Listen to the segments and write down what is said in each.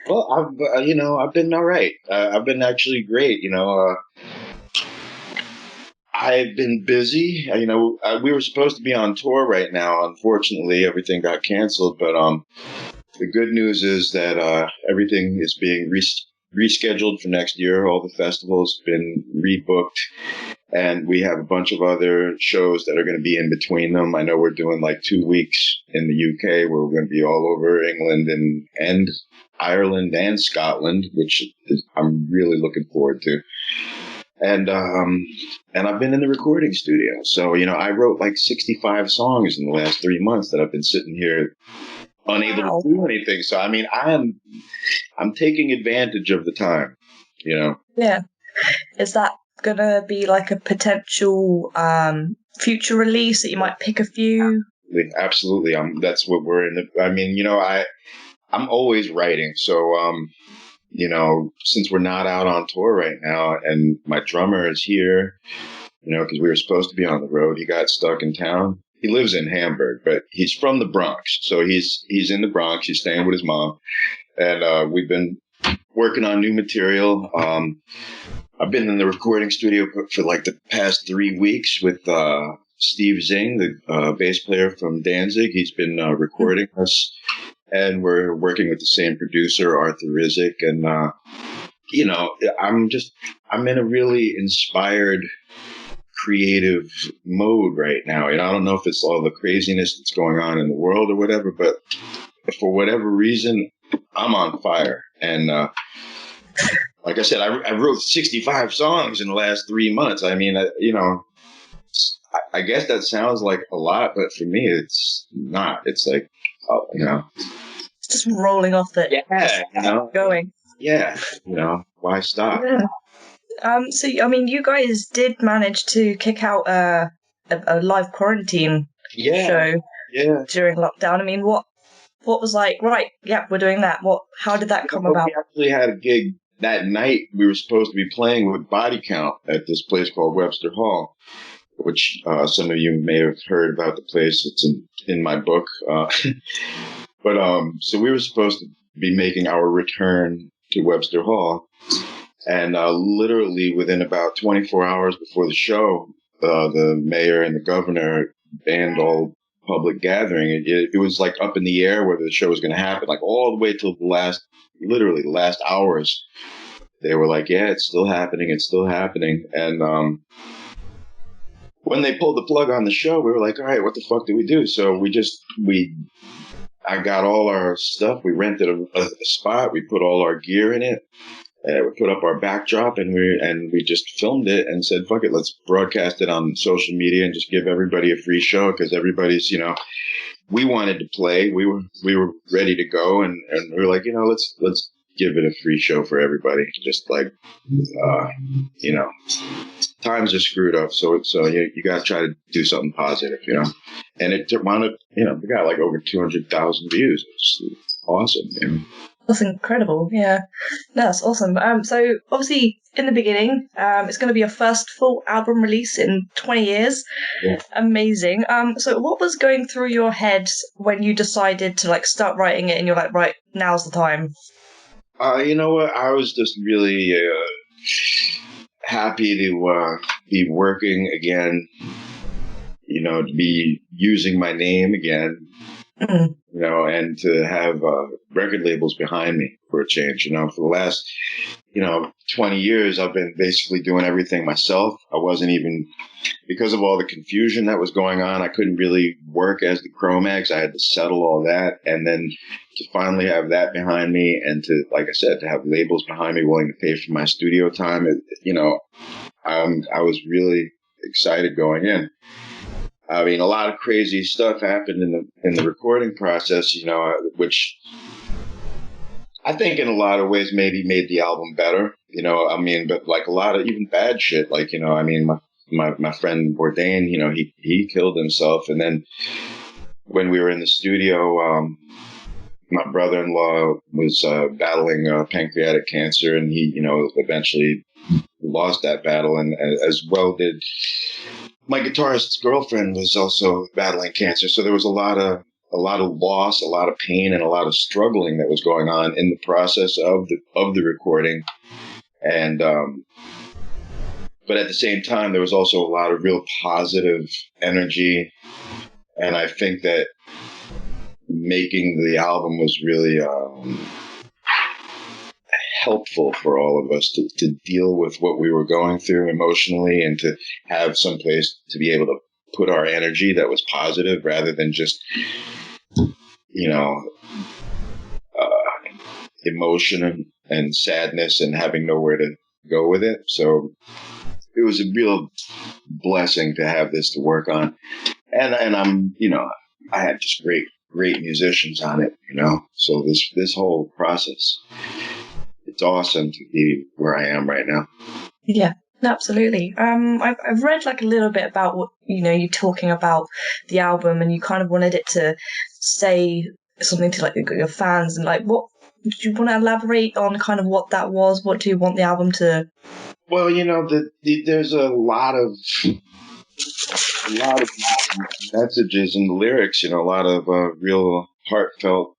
Well, I've been all right. I've been actually great. I've been busy. We were supposed to be on tour right now. Unfortunately, everything got canceled. But the good news is that everything is being rescheduled for next year. All the festivals have been rebooked, and we have a bunch of other shows that are going to be in between them. I know we're doing like 2 weeks in the UK, where we're going to be all over England and Ireland and Scotland, I'm really looking forward to. And I've been in the recording studio. So, I wrote like 65 songs in the last 3 months that I've been sitting here unable Wow. to do anything. So, I mean, I'm taking advantage of the time, you know. Yeah. Is that gonna be like a potential future release that you might pick a few? Absolutely. That's what we're in I mean, I'm always writing. So, since we're not out on tour right now and my drummer is here, because we were supposed to be on the road, he got stuck in town. He lives in Hamburg, but he's from the Bronx. So he's in the Bronx. He's staying with his mom. And we've been working on new material. I've been in the recording studio for like the past 3 weeks with Steve Zing, the bass player from Danzig. He's been recording us, and we're working with the same producer, Arthur Rizek. And I'm in a really inspired, creative mode right now. And I don't know if it's all the craziness that's going on in the world or whatever, but for whatever reason, I'm on fire. And like I said, I wrote 65 songs in the last 3 months. I mean, I guess that sounds like a lot, but for me, it's not. It's like, It's just rolling off it. yeah, Going. yeah, why stop? Yeah. So I mean, you guys did manage to kick out a live quarantine show during lockdown. I mean, what was like? Right, yeah, we're doing that. How did that come about? We actually had a gig that night. We were supposed to be playing with Body Count at this place called Webster Hall, which some of you may have heard about the place. It's in my book. But so we were supposed to be making our return to Webster Hall. And literally within about 24 hours before the show, the mayor and the governor banned all public gathering. It was like up in the air whether the show was going to happen, like all the way till literally the last hours. They were like, yeah, it's still happening. It's still happening. And when they pulled the plug on the show, we were like, all right, what the fuck do we do? So I got all our stuff. We rented a spot. We put all our gear in it. We put up our backdrop and we just filmed it and said, fuck it, let's broadcast it on social media and just give everybody a free show, because everybody's, we wanted to play. We were ready to go, and we were like, let's give it a free show for everybody. Just like, times are screwed up, so you got to try to do something positive, And it wound up, we got like over 200,000 views. It's awesome, That's incredible. Yeah, no, that's awesome. So obviously in the beginning, it's going to be your first full album release in 20 years. Yeah. Amazing. So what was going through your head when you decided to like start writing it and you're like, right, now's the time? You know what? I was just really happy to be working again, to be using my name again. And to have record labels behind me for a change. For the last, 20 years, I've been basically doing everything myself. I wasn't even, because of all the confusion that was going on, I couldn't really work as the Cro Mags. I had to settle all that. And then to finally have that behind me and to, like I said, to have labels behind me willing to pay for my studio time, I was really excited going in. I mean, a lot of crazy stuff happened in the recording process, which I think in a lot of ways maybe made the album better, but like a lot of even bad shit, like, my friend Bourdain, he killed himself. And then when we were in the studio, my brother-in-law was battling pancreatic cancer, and he, eventually lost that battle, and as well did my guitarist's girlfriend was also battling cancer. So there was a lot lot of loss, a lot of pain, and a lot of struggling that was going on in the process of the recording. And but at the same time, there was also a lot of real positive energy. And I think that making the album was really helpful for all of us to deal with what we were going through emotionally, and to have some place to be able to put our energy that was positive, rather than just, emotion and sadness and having nowhere to go with it. So it was a real blessing to have this to work on. And I'm, I had just great musicians on it, so this whole process, it's awesome to be where I am right now. Yeah, absolutely. I've read like a little bit about what, you talking about the album, and you kind of wanted it to say something to like your fans, and like, what do you want to elaborate on kind of what that was? What do you want the album to? Well, there's a lot of messages in the lyrics, a lot of real heartfelt.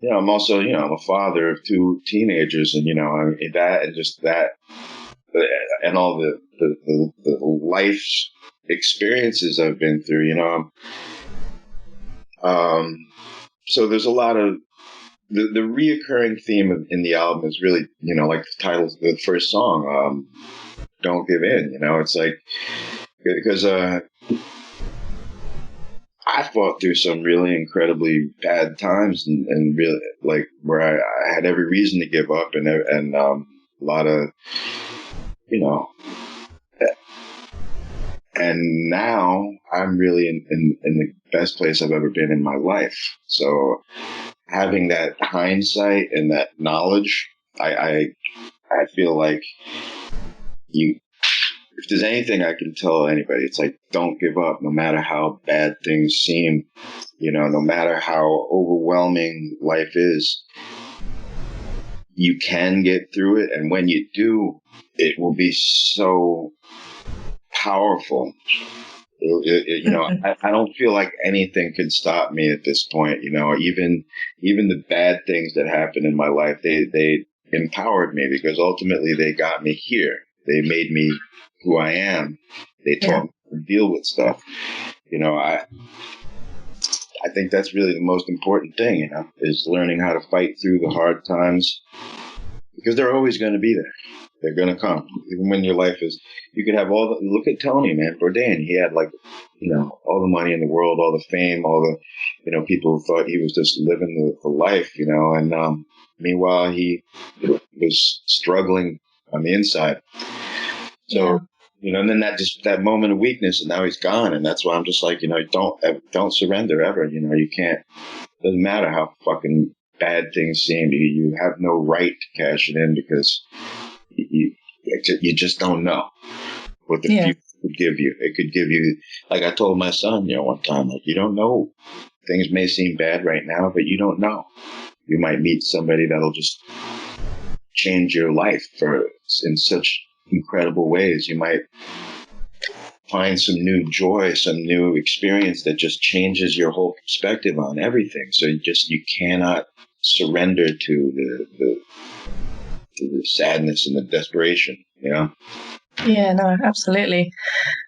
I'm also, I'm a father of 2 teenagers, and that, and just that, and all the life experiences I've been through, so there's a lot of the reoccurring theme in the album is really, like the title of the first song, Don't Give In. It's like, because I fought through some really incredibly bad times, and really, like, where I had every reason to give up, and a lot of, and now I'm really in the best place I've ever been in my life. So having that hindsight and that knowledge, I feel like if there's anything I can tell anybody, it's like, don't give up, no matter how bad things seem, no matter how overwhelming life is, you can get through it. And when you do, it will be so powerful. I don't feel like anything can stop me at this point. Even the bad things that happened in my life, they empowered me, because ultimately they got me here. They made me who I am. They taught me to deal with stuff. I think that's really the most important thing, is learning how to fight through the hard times, because they're always going to be there. They're going to come. Even when your life is, you could have look at Tony, man, Bourdain. He had all the money in the world, all the fame, all the, people who thought he was just living the life, and meanwhile he was struggling on the inside. So, and then that moment of weakness, and now he's gone. And that's why I'm just like, don't surrender ever. You can't, doesn't matter how fucking bad things seem. You have no right to cash it in, because you just don't know what the future could give you. It could give you, like I told my son, one time, like, you don't know. Things may seem bad right now, but you don't know. You might meet somebody that'll just change your life in such incredible ways. You might find some new joy, some new experience that just changes your whole perspective on everything. So you cannot surrender to the sadness and the desperation, Yeah, no, absolutely.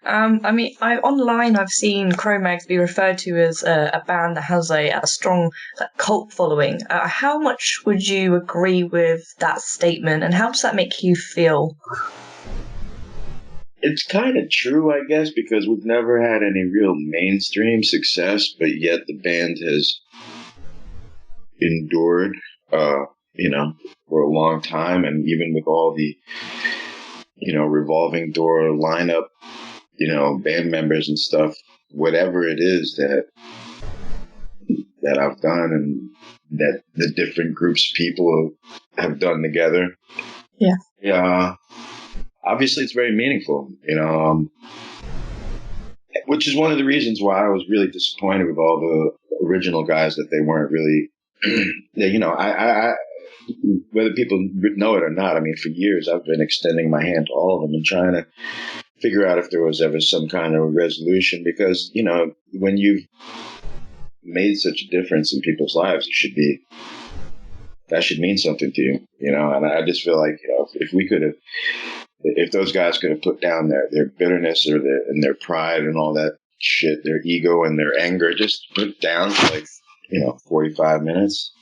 Online I've seen Cro Mags be referred to as a band that has a strong cult following. How much would you agree with that statement, and how does that make you feel? It's kind of true, I guess, because we've never had any real mainstream success, but yet the band has endured, for a long time. And even with all the, revolving door lineup, band members and stuff, whatever it is that I've done, and that the different groups of people have done together. Yeah. Obviously it's very meaningful, which is one of the reasons why I was really disappointed with all the original guys, that they weren't really, I whether people know it or not, for years I've been extending my hand to all of them and trying to figure out if there was ever some kind of resolution, because, you know, when you've made such a difference in people's lives, that should mean something to you, you know. And I just feel like, you know, if those guys could have put down their bitterness or their pride and all that shit, their ego and their anger, just put it down for like, you know, 45 minutes,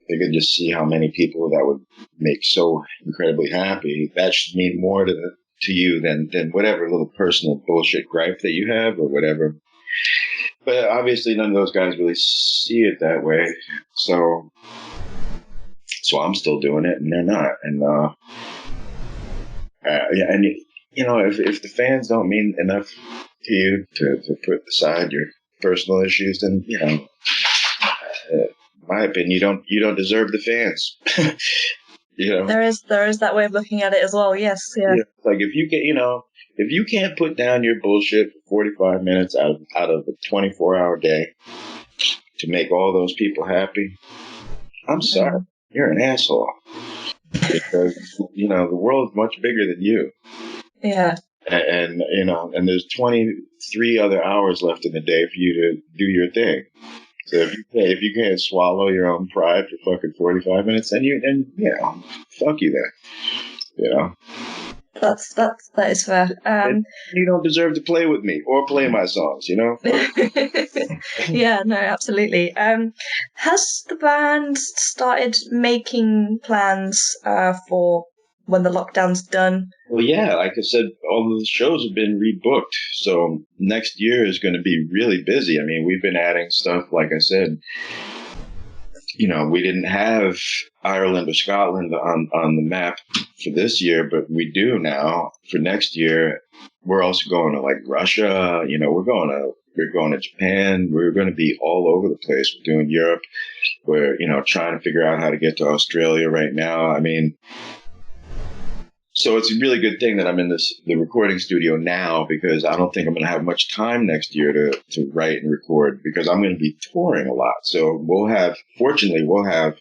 they could just see how many people that would make so incredibly happy. That should mean more to you than whatever little personal bullshit gripe that you have or whatever. But obviously none of those guys really see it that way. So I'm still doing it and they're not. And, yeah, and you know, if the fans don't mean enough to you to put aside your personal issues, then, you know, in my opinion, you don't deserve the fans. You know, there is that way of looking at it as well. Yes, yeah. Like if you can't put down your bullshit for 45 minutes out of a 24-hour day to make all those people happy, I'm sorry, you're an asshole. Because, you know, the world's much bigger than you. Yeah. And you know, and there's 23 other hours left in the day for you to do your thing. So if you can't swallow your own pride for fucking 45 minutes, then you know, fuck you then. You know. That is fair. You don't deserve to play with me or play my songs, you know? Yeah, no, absolutely. Has the band started making plans for when the lockdown's done? Well, yeah, like I said, all of the shows have been rebooked. So next year is going to be really busy. I mean, we've been adding stuff, like I said. You know, we didn't have Ireland or Scotland on the map for this year, but we do now for next year. We're also going to like Russia. You know, we're going to Japan. We're going to be all over the place. We're doing Europe. We're, you know, trying to figure out how to get to Australia right now. I mean, so it's a really good thing that I'm in the recording studio now, because I don't think I'm going to have much time next year to write and record, because I'm going to be touring a lot. So fortunately, we'll have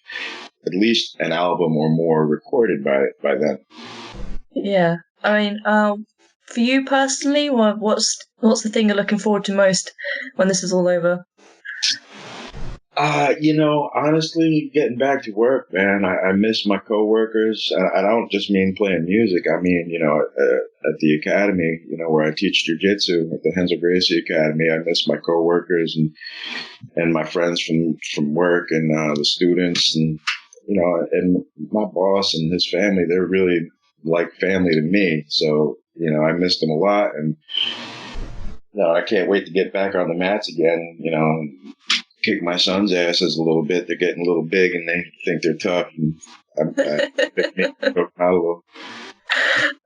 at least an album or more recorded by then. Yeah. I mean, for you personally, what's the thing you're looking forward to most when this is all over? You know, honestly, getting back to work, man, I miss my coworkers. I don't just mean playing music. I mean, you know, at the academy, you know, where I teach jujitsu at the Hensel Gracie Academy, I miss my coworkers and my friends from work and the students, and, you know, and my boss and his family. They're really like family to me. So, you know, I miss them a lot, and, you know, I can't wait to get back on the mats again, you know, and kick my son's asses a little bit. They're getting a little big and they think they're tough. And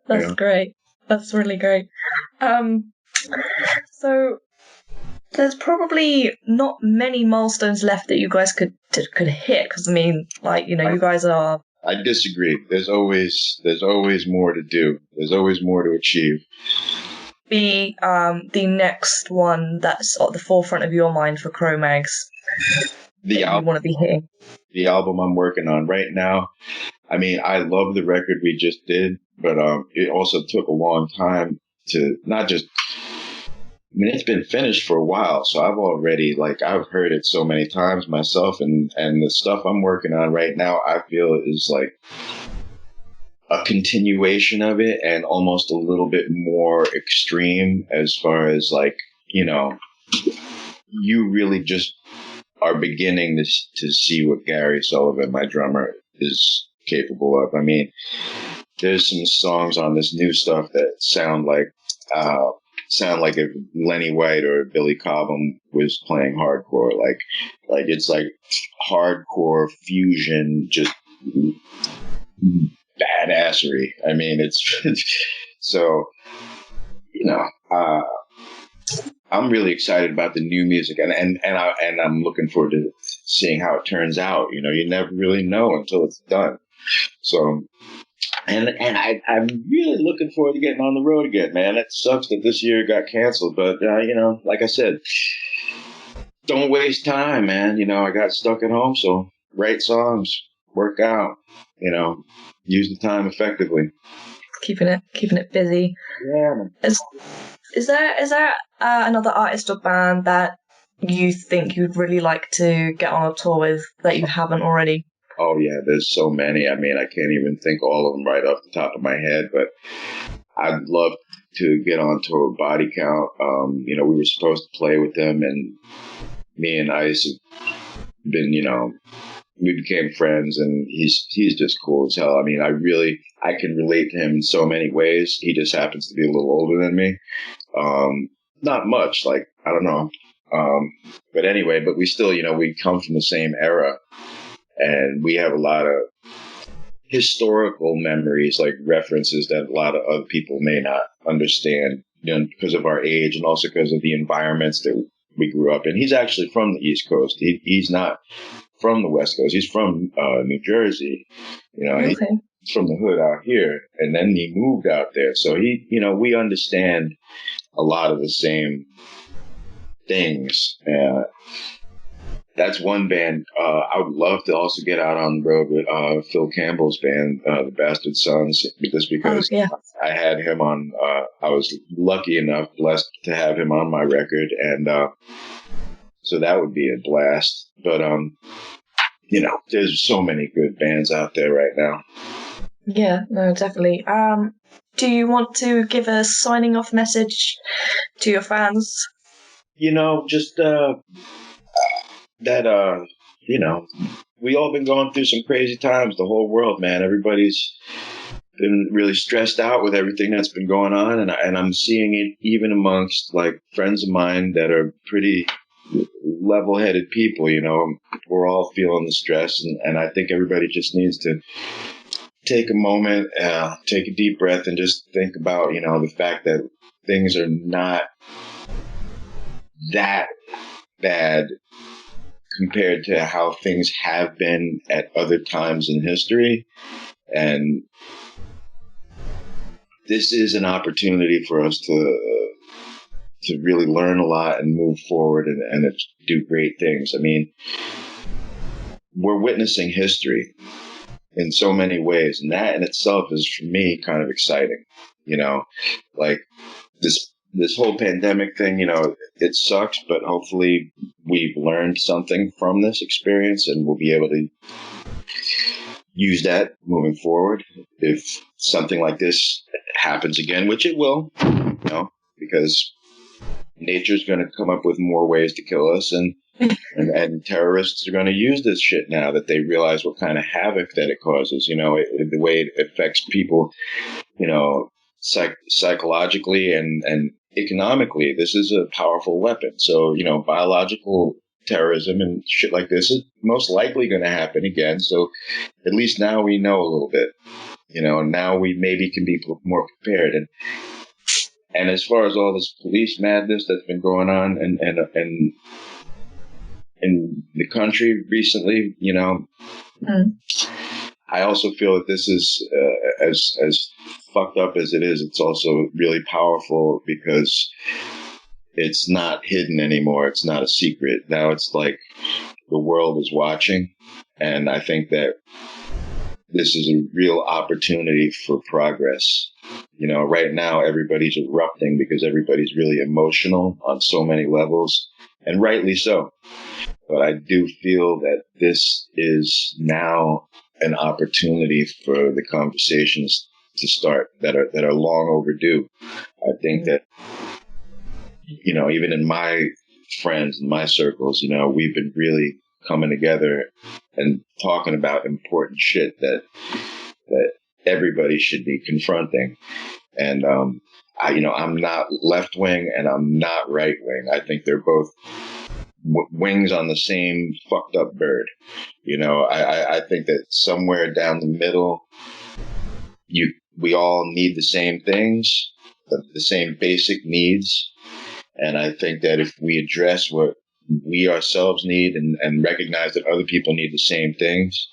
That's great. That's really great. So there's probably not many milestones left that you guys could hit, because I mean, like, you know, you guys are. I disagree. There's always more to do. There's always more to achieve. Be the next one that's at the forefront of your mind for Cro Mags? The album you want to be hitting? The album I'm working on right now. I mean, I love the record we just did, but it also took a long time to not just. I mean, it's been finished for a while, so I've heard it so many times myself, and the stuff I'm working on right now, I feel is like a continuation of it, and almost a little bit more extreme, as far as, like, you know, you really just are beginning to see what Gary Sullivan, my drummer, is capable of. I mean, there's some songs on this new stuff that sound like if Lenny White or Billy Cobham was playing hardcore. Like it's like hardcore fusion, just badassery. I mean, it's so, you know, I'm really excited about the new music, and I'm looking forward to seeing how it turns out. You know, you never really know until it's done. So, and I'm really looking forward to getting on the road again, man. It sucks that this year got canceled, but you know, like I said, don't waste time, man. You know, I got stuck at home, so write songs, work out, you know, use the time effectively. keeping it busy. Yeah. Is there another artist or band that you think you'd really like to get on a tour with that you haven't already? Oh yeah, there's so many. I mean, I can't even think all of them right off the top of my head, but I'd love to get on tour with Body Count. We were supposed to play with them, and me and Ice have been, we became friends, and he's just cool as hell. I mean, I can relate to him in so many ways. He just happens to be a little older than me. Not much, like, I don't know. But anyway, but we still, we come from the same era, and we have a lot of historical memories, like references that a lot of other people may not understand, because of our age and also because of the environments that we grew up in. He's actually from the East Coast. He's not from the West Coast. He's from New Jersey. Okay. He's from the hood out here, and then he moved out there. So we understand a lot of the same things. That's one band. I would love to also get out on the road with Phil Campbell's band, the Bastard Sons, just because I had him on. I was lucky enough, blessed to have him on my record, and so that would be a blast. But there's so many good bands out there right now. Yeah, no, definitely. Do you want to give a signing off message to your fans? Just that we all been going through some crazy times, the whole world, man. Everybody's been really stressed out with everything that's been going on, and I'm seeing it even amongst like friends of mine that are pretty level-headed people. We're all feeling the stress, and I think everybody just needs to take a moment, take a deep breath, and just think about the fact that things are not that bad compared to how things have been at other times in history. And this is an opportunity for us to really learn a lot and move forward and do great things. I mean, we're witnessing history in so many ways, and that in itself is, for me, kind of exciting. Like this whole pandemic thing, it sucks, but hopefully we've learned something from this experience, and we'll be able to use that moving forward if something like this happens again, which it will, because nature's going to come up with more ways to kill us, and terrorists are going to use this shit now that they realize what kind of havoc that it causes, the way it affects people, psychologically and economically. This is a powerful weapon. So, biological terrorism and shit like this is most likely going to happen again. So at least now we know a little bit, now we maybe can be more prepared. And as far as all this police madness that's been going on and in the country recently, I also feel that this is as fucked up as it is. It's also really powerful because it's not hidden anymore. It's not a secret. Now it's like the world is watching, and I think that this is a real opportunity for progress. Right now everybody's erupting because everybody's really emotional on so many levels, and rightly so. But I do feel that this is now an opportunity for the conversations to start that are long overdue. I think that, even in my friends and my circles, we've been really coming together and talking about important shit that everybody should be confronting. And, I'm not left wing and I'm not right wing. I think they're both wings on the same fucked up bird. I think that somewhere down the middle, we all need the same things, the same basic needs. And I think that if we address what we ourselves need and recognize that other people need the same things,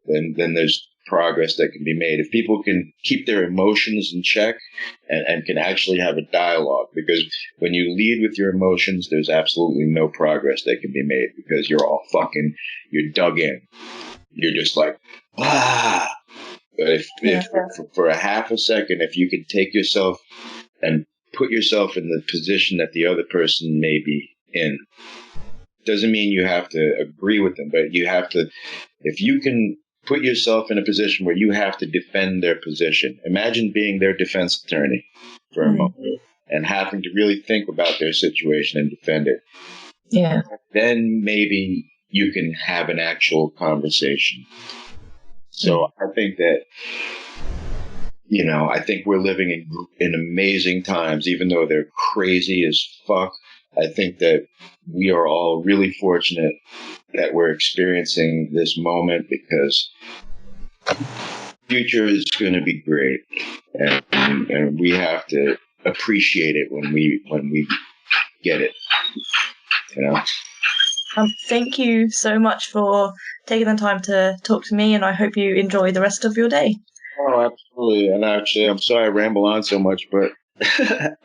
then there's progress that can be made. If people can keep their emotions in check and can actually have a dialogue, because when you lead with your emotions, there's absolutely no progress that can be made because you're dug in. You're just like, But if for a half a second, if you could take yourself and put yourself in the position that the other person may be in, doesn't mean you have to agree with them, but you have to, if you can put yourself in a position where you have to defend their position. Imagine being their defense attorney for a moment and having to really think about their situation and defend it. Yeah. Then maybe you can have an actual conversation. So I think that, I think we're living in amazing times, even though they're crazy as fuck. I think that we are all really fortunate that we're experiencing this moment, because the future is going to be great, and we have to appreciate it when we get it. Thank you so much for taking the time to talk to me, and I hope you enjoy the rest of your day. Oh, absolutely. And actually, I'm sorry I ramble on so much, but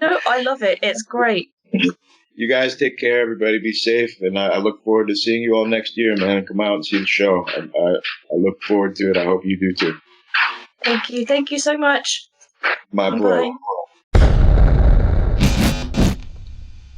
no, I love it. It's great. You guys take care, everybody. Be safe, and I look forward to seeing you all next year, man. Come out and see the show. I look forward to it. I hope you do too. Thank you. Thank you so much. My pleasure.